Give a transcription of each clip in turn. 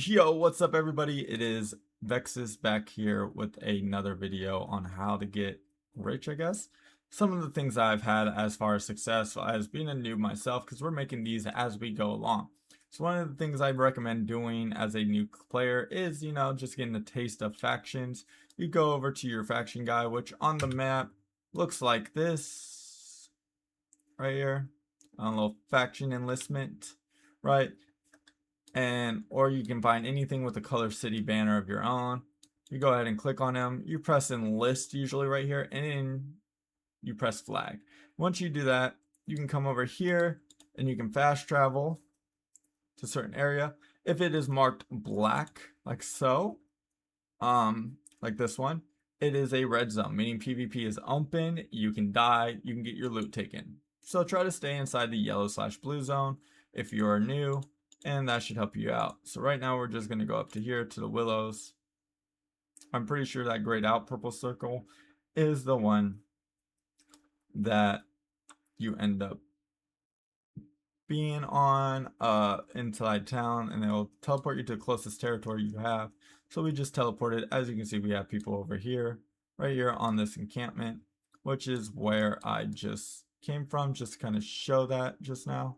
Yo, what's up everybody? It is Vexus back here with another video on how to get rich, I guess. Some of the things I've had as far as success as being a noob myself, because we're making these as we go along. So one of the things I'd recommend doing as a new player is, just getting a taste of factions. You go over to your faction guy, which on the map looks like this right here. A little faction enlistment, right? Or you can find anything with the color city banner of your own. You go ahead and click on them. You press enlist usually right here, and then you press flag. Once you do that, you can come over here and you can fast travel to a certain area. If it is marked black, like so, like this one, it is a red zone, meaning PvP is open, you can die, you can get your loot taken. So try to stay inside the yellow/blue zone if you are new, and that should help you out. So right now we're just going to go up to here to the willows. I'm pretty sure that grayed out purple circle is the one that you end up being on inside town, and it'll teleport you to the closest territory you have. So we just teleported. As you can see, we have people over here, right here on this encampment, which is where I just came from, just to kind of show that just now.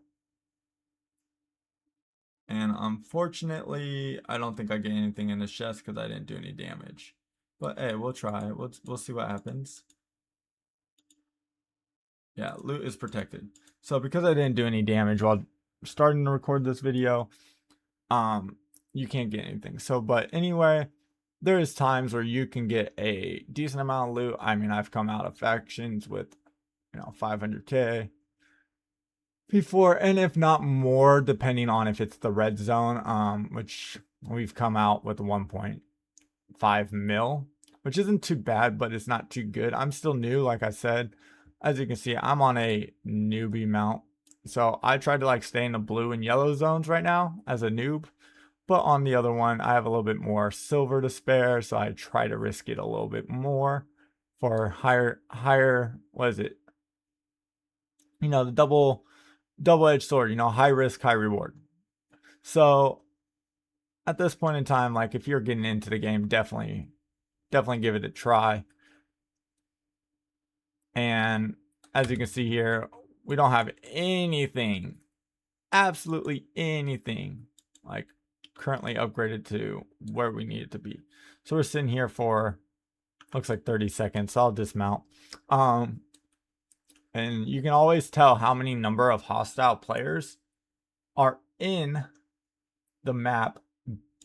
And unfortunately, I don't think I get anything in this chest because I didn't do any damage. But hey, we'll try. We'll see what happens. Yeah, loot is protected. So because I didn't do any damage while starting to record this video, you can't get anything. So, but anyway, there is times where you can get a decent amount of loot. I mean, I've come out of factions with, 500k before, and if not more, depending on if it's the red zone, which we've come out with 1.5 mil, which isn't too bad, but it's not too good. I'm still new, like I said. As you can see, I'm on a newbie mount, so I tried to stay in the blue and yellow zones right now as a noob. But on the other one, I have a little bit more silver to spare, so I try to risk it a little bit more for higher, what is it? The double-edged sword, high risk, high reward. So at this point in time, if you're getting into the game, definitely give it a try. And as you can see here, we don't have anything, absolutely anything, currently upgraded to where we need it to be. So we're sitting here for, looks like 30 seconds. So I'll dismount. And you can always tell how many number of hostile players are in the map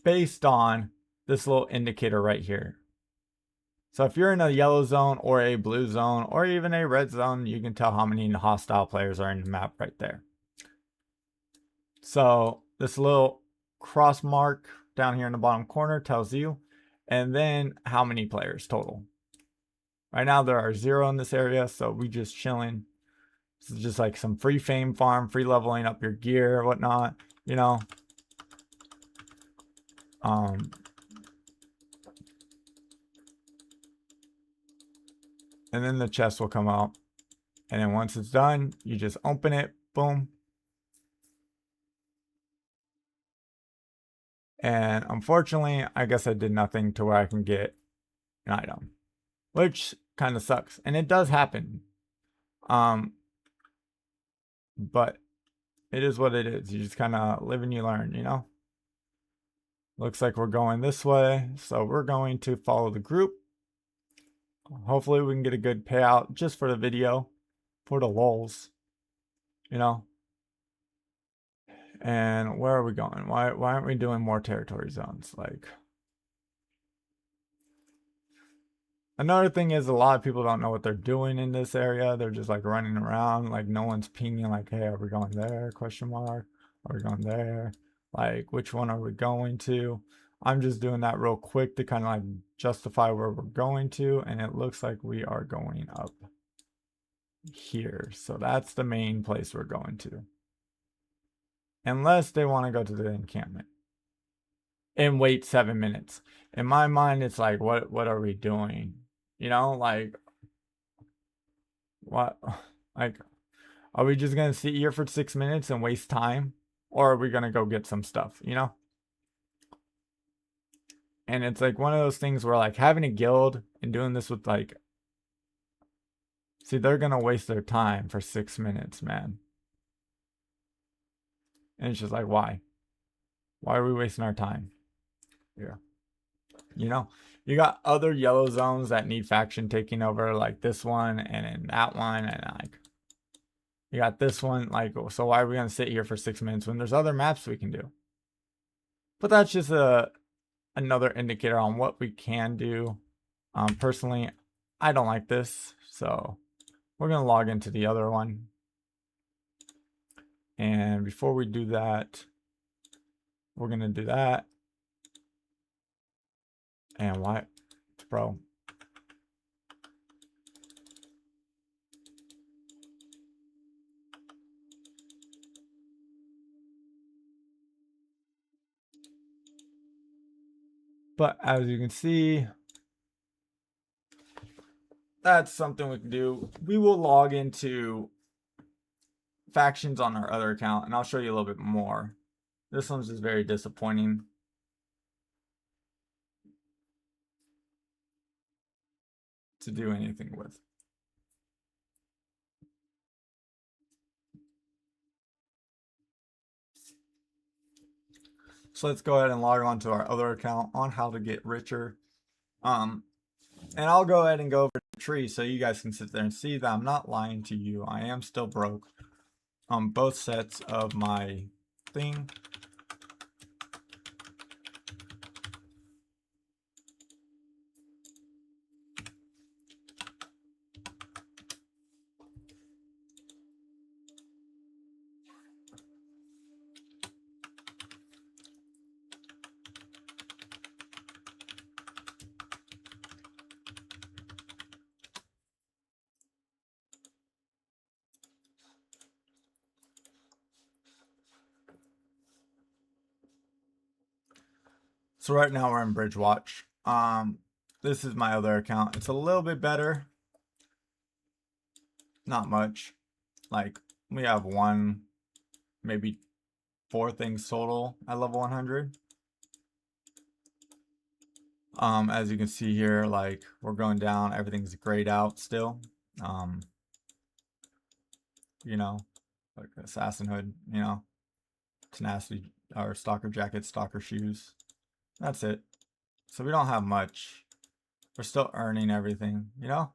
based on this little indicator right here. So if you're in a yellow zone or a blue zone or even a red zone, you can tell how many hostile players are in the map right there. So this little cross mark down here in the bottom corner tells you, and then how many players total. Right now there are 0 in this area, so we just chilling. This is just some free fame farm, free leveling up your gear, whatnot, and then the chest will come out, and then once it's done, you just open it, boom. And unfortunately, I guess I did nothing to where I can get an item, which kind of sucks. And it does happen. But it is what it is. You just kind of live and you learn, Looks like we're going this way. So we're going to follow the group. Hopefully we can get a good payout just for the video, for the lulz, And where are we going? Why aren't we doing more territory zones? Another thing is a lot of people don't know what they're doing in this area. They're just running around, no one's pinging hey, are we going there? Question mark. Are we going there? Which one are we going to? I'm just doing that real quick to kind of justify where we're going to, and it looks like we are going up here. So that's the main place we're going to. Unless they want to go to the encampment and wait 7 minutes. In my mind, it's what are we doing? What? Are we just gonna sit here for 6 minutes and waste time? Or are we gonna go get some stuff, And it's like one of those things where like having a guild and doing this with like, see, they're gonna waste their time for 6 minutes, man. And it's just like, why? Why are we wasting our time here? You know, you got other yellow zones that need faction taking over, like this one and then that one, and like you got this one. Like, so why are we gonna sit here for 6 minutes when there's other maps we can do? But that's just another indicator on what we can do. Personally, I don't like this, so we're gonna log into the other one. And before we do that, we're gonna do that. And why, bro? But as you can see, that's something we can do. We will log into factions on our other account, and I'll show you a little bit more. This one's just very disappointing. To do anything with. So let's go ahead and log on to our other account on how to get richer. And I'll go ahead and go over the tree so you guys can sit there and see that I'm not lying to you. I am still broke on both sets of my thing. So right now we're in Bridgewatch. This is my other account. It's a little bit better. Not much. Like we have one, maybe 4 things total at level 100. As you can see here, like we're going down, everything's grayed out still. You know, like assassin hood, you know, tenacity or stalker jacket, stalker shoes. That's it. So we don't have much. We're still earning everything, you know?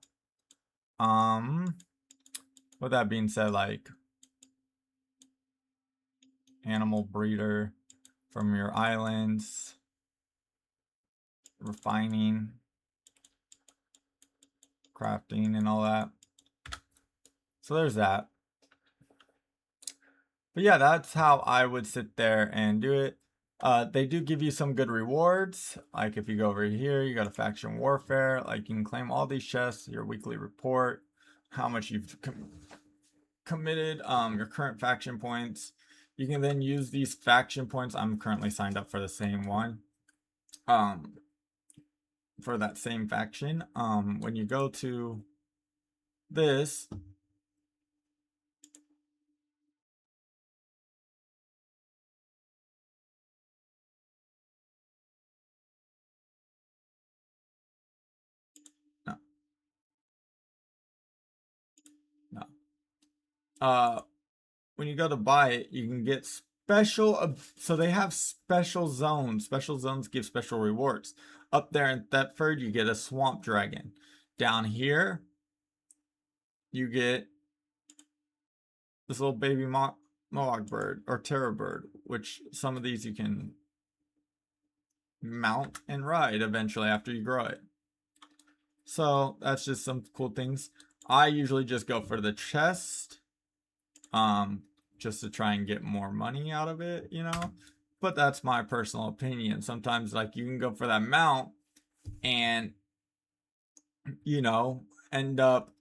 With that being said, like animal breeder from your islands, refining, crafting, and all that. So there's that. But yeah, that's how I would sit there and do it. They do give you some good rewards. Like if you go over here, you got a faction warfare. Like you can claim all these chests, your weekly report, how much you've committed, your current faction points. You can then use these faction points. I'm currently signed up for the same one. For that same faction. When you go to this, no, no. When you go to buy it, you can get special. So they have special zones. Special zones give special rewards. Up there in Thetford, you get a swamp dragon. Down here, you get this little baby mohawk bird or terror bird, which some of these you can mount and ride eventually after you grow it. So that's just some cool things. I usually just go for the chest, just to try and get more money out of it, you know. But that's my personal opinion. Sometimes like you can go for that mount and, you know, end up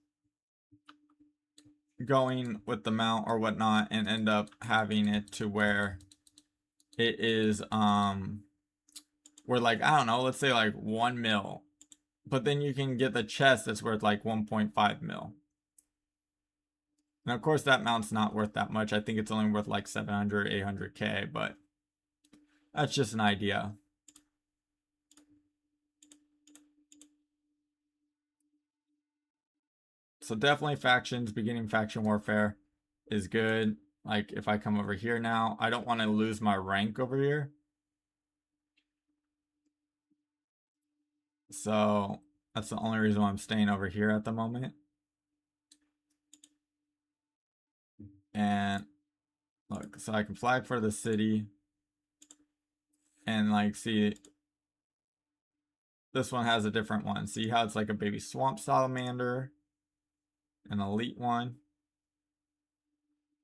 going with the mount or whatnot and end up having it to where it is where like I don't know, let's say like 1 mil, but then you can get the chest that's worth like 1.5 mil. And of course that mount's not worth that much. I think it's only worth like 700 800k, but that's just an idea. So definitely factions, beginning faction warfare is good. Like if I come over here now, I don't want to lose my rank over here. So that's the only reason why I'm staying over here at the moment. And look, so I can flag for the city. And like, see, this one has a different one. See how it's like a baby swamp salamander, an elite one.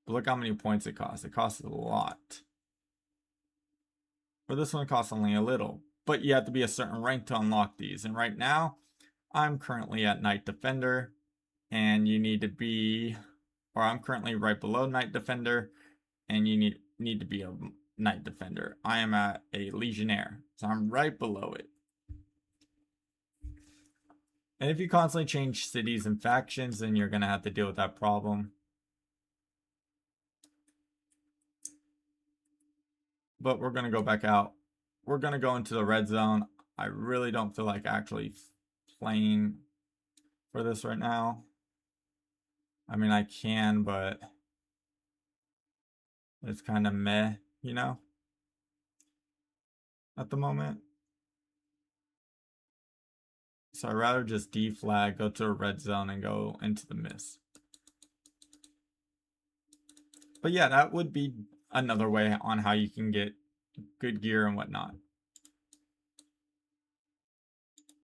But look how many points it costs. It costs a lot. But this one costs only a little. But you have to be a certain rank to unlock these. And right now, I'm currently at Knight Defender. And you need to be, or I'm currently right below Knight Defender. And you need to be a Knight Defender. I am at a Legionnaire. So I'm right below it. And if you constantly change cities and factions, then you're going to have to deal with that problem. But we're going to go back out. We're going to go into the red zone. I really don't feel like actually playing for this right now. I mean, I can, but it's kind of meh, you know, at the moment. So I'd rather just deflag, go to a red zone, and go into the mist. But yeah, that would be another way on how you can get good gear and whatnot.